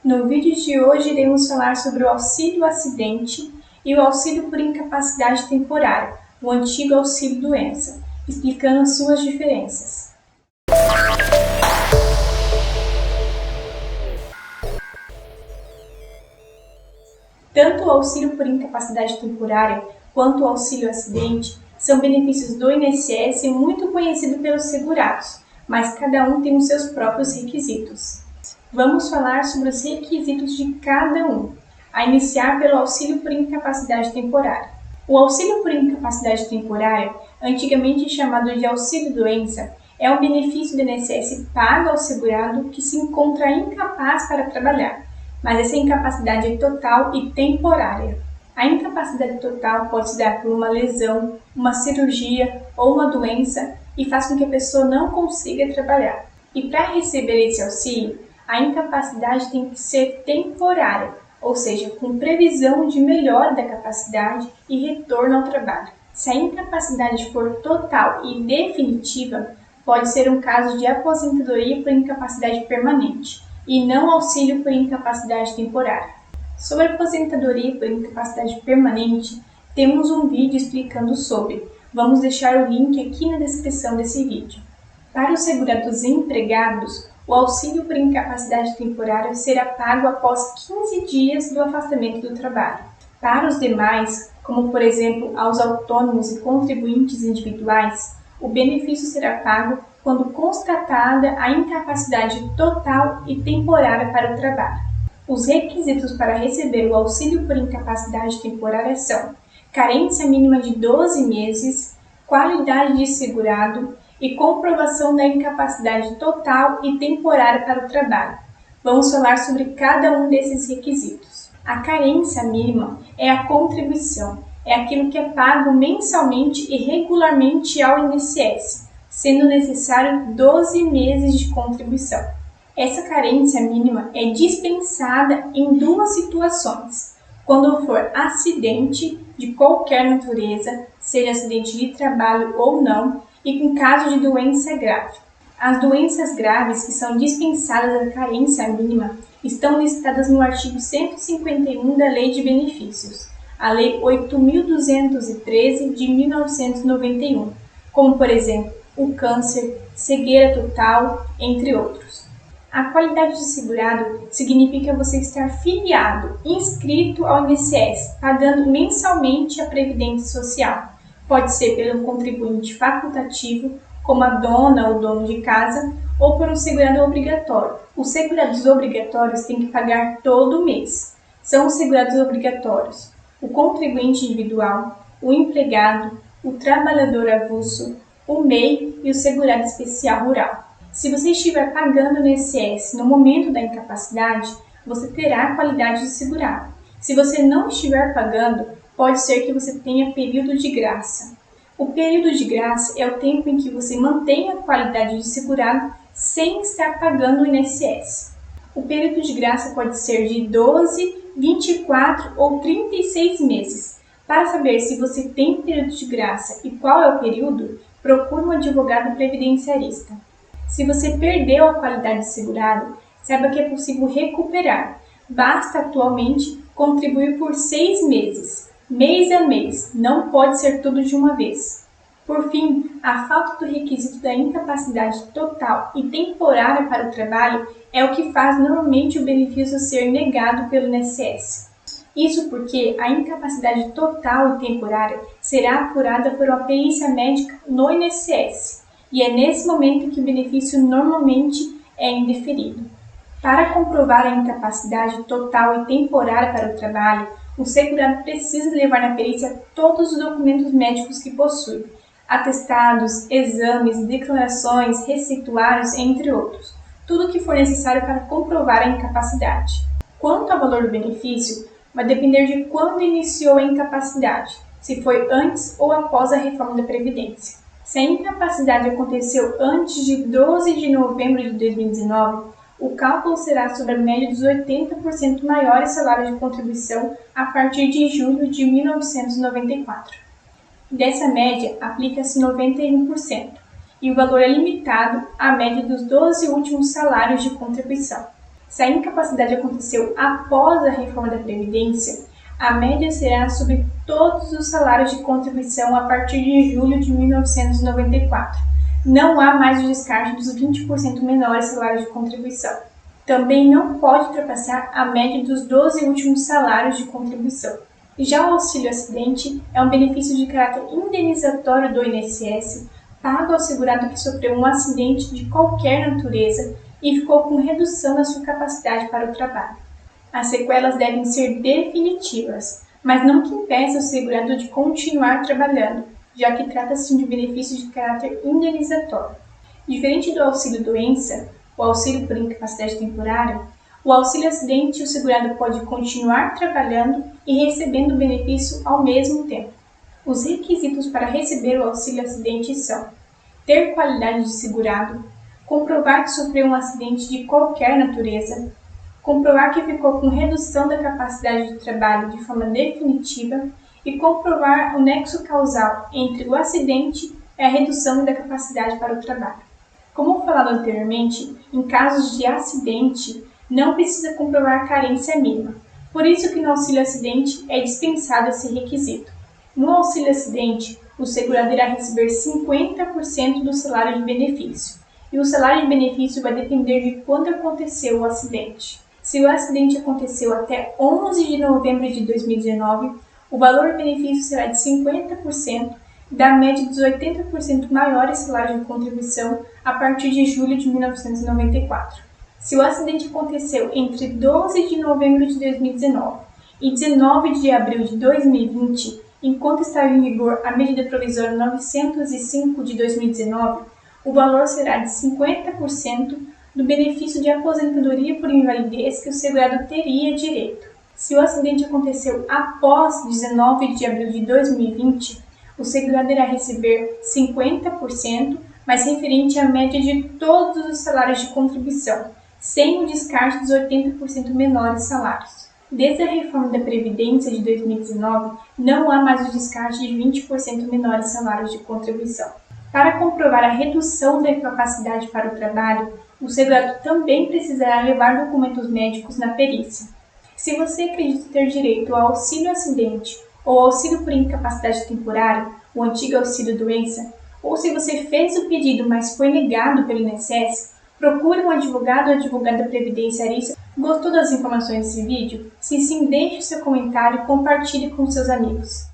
No vídeo de hoje iremos falar sobre o auxílio acidente e o auxílio por incapacidade temporária, o antigo auxílio doença, explicando suas diferenças. Tanto o auxílio por incapacidade temporária quanto o auxílio acidente são benefícios do INSS muito conhecidos pelos segurados, mas cada um tem os seus próprios requisitos. Vamos falar sobre os requisitos de cada um, a iniciar pelo auxílio por incapacidade temporária. O auxílio por incapacidade temporária, antigamente chamado de auxílio-doença, é um benefício do INSS pago ao segurado que se encontra incapaz para trabalhar, mas essa incapacidade é total e temporária. A incapacidade total pode se dar por uma lesão, uma cirurgia ou uma doença e faz com que a pessoa não consiga trabalhar. E para receber esse auxílio, a incapacidade tem que ser temporária, ou seja, com previsão de melhora da capacidade e retorno ao trabalho. Se a incapacidade for total e definitiva, pode ser um caso de aposentadoria por incapacidade permanente e não auxílio por incapacidade temporária. Sobre aposentadoria por incapacidade permanente, temos um vídeo explicando sobre. Vamos deixar o link aqui na descrição desse vídeo. Para os segurados empregados, o auxílio por incapacidade temporária será pago após 15 dias do afastamento do trabalho. Para os demais, como por exemplo aos autônomos e contribuintes individuais, o benefício será pago quando constatada a incapacidade total e temporária para o trabalho. Os requisitos para receber o auxílio por incapacidade temporária são carência mínima de 12 meses, qualidade de segurado e comprovação da incapacidade total e temporária para o trabalho. Vamos falar sobre cada um desses requisitos. A carência mínima é a contribuição, é aquilo que é pago mensalmente e regularmente ao INSS, sendo necessário 12 meses de contribuição. Essa carência mínima é dispensada em duas situações: quando for acidente de qualquer natureza, seja acidente de trabalho ou não, e em caso de doença grave. As doenças graves que são dispensadas da carência mínima estão listadas no artigo 151 da Lei de Benefícios, a Lei 8.213 de 1991, como por exemplo o câncer, cegueira total, entre outros. A qualidade de segurado significa você estar filiado, inscrito ao INSS, pagando mensalmente a Previdência Social. Pode ser pelo contribuinte facultativo, como a dona ou dono de casa, ou por um segurado obrigatório. Os segurados obrigatórios têm que pagar todo mês. São os segurados obrigatórios: o contribuinte individual, o empregado, o trabalhador avulso, o MEI e o segurado especial rural. Se você estiver pagando no INSS no momento da incapacidade, você terá a qualidade de segurado. Se você não estiver pagando, pode ser que você tenha período de graça. O período de graça é o tempo em que você mantém a qualidade de segurado sem estar pagando o INSS. O período de graça pode ser de 12, 24 ou 36 meses. Para saber se você tem período de graça e qual é o período, procure um advogado previdenciarista. Se você perdeu a qualidade de segurado, saiba que é possível recuperar. Basta atualmente contribuir por 6 meses, mês a mês, não pode ser tudo de uma vez. Por fim, a falta do requisito da incapacidade total e temporária para o trabalho é o que faz normalmente o benefício ser negado pelo INSS. Isso porque a incapacidade total e temporária será apurada por uma perícia médica no INSS, e é nesse momento que o benefício normalmente é indeferido. Para comprovar a incapacidade total e temporária para o trabalho, o segurado precisa levar na perícia todos os documentos médicos que possui, atestados, exames, declarações, receituários, entre outros, tudo o que for necessário para comprovar a incapacidade. Quanto ao valor do benefício, vai depender de quando iniciou a incapacidade, se foi antes ou após a reforma da Previdência. Se a incapacidade aconteceu antes de 12 de novembro de 2019, o cálculo será sobre a média dos 80% maiores salários de contribuição a partir de julho de 1994. Dessa média, aplica-se 91%, e o valor é limitado à média dos 12 últimos salários de contribuição. Se a incapacidade aconteceu após a reforma da Previdência, a média será sobre todos os salários de contribuição a partir de julho de 1994. Não há mais o descarte dos 20% menores salários de contribuição. Também não pode ultrapassar a média dos 12 últimos salários de contribuição. Já o auxílio acidente é um benefício de caráter indenizatório do INSS, pago ao segurado que sofreu um acidente de qualquer natureza e ficou com redução na sua capacidade para o trabalho. As sequelas devem ser definitivas, mas não que impeça o segurado de continuar trabalhando, já que trata-se de um benefício de caráter indenizatório. Diferente do auxílio-doença, o auxílio por incapacidade temporária, o auxílio-acidente o segurado pode continuar trabalhando e recebendo o benefício ao mesmo tempo. Os requisitos para receber o auxílio-acidente são: ter qualidade de segurado, comprovar que sofreu um acidente de qualquer natureza, comprovar que ficou com redução da capacidade de trabalho de forma definitiva e comprovar o nexo causal entre o acidente e a redução da capacidade para o trabalho. Como falado anteriormente, em casos de acidente, não precisa comprovar carência mínima. Por isso que no auxílio-acidente é dispensado esse requisito. No auxílio-acidente, o segurado irá receber 50% do salário de benefício, e o salário de benefício vai depender de quando aconteceu o acidente. Se o acidente aconteceu até 11 de novembro de 2019, o valor do benefício será de 50% da média dos 80% maiores salários de contribuição a partir de julho de 1994. Se o acidente aconteceu entre 12 de novembro de 2019 e 19 de abril de 2020, enquanto estava em vigor a medida provisória 905 de 2019, o valor será de 50% do benefício de aposentadoria por invalidez que o segurado teria direito. Se o acidente aconteceu após 19 de abril de 2020, o segurado irá receber 50%, mas referente à média de todos os salários de contribuição, sem o descarte dos 80% menores salários. Desde a reforma da Previdência de 2019, não há mais o descarte de 20% menores salários de contribuição. Para comprovar a redução da incapacidade para o trabalho, o segurado também precisará levar documentos médicos na perícia. Se você acredita ter direito ao auxílio-acidente ou auxílio por incapacidade temporária, o antigo auxílio-doença, ou se você fez o pedido, mas foi negado pelo INSS, procure um advogado ou advogada previdenciarista. Gostou das informações desse vídeo? Se sim, deixe seu comentário e compartilhe com seus amigos.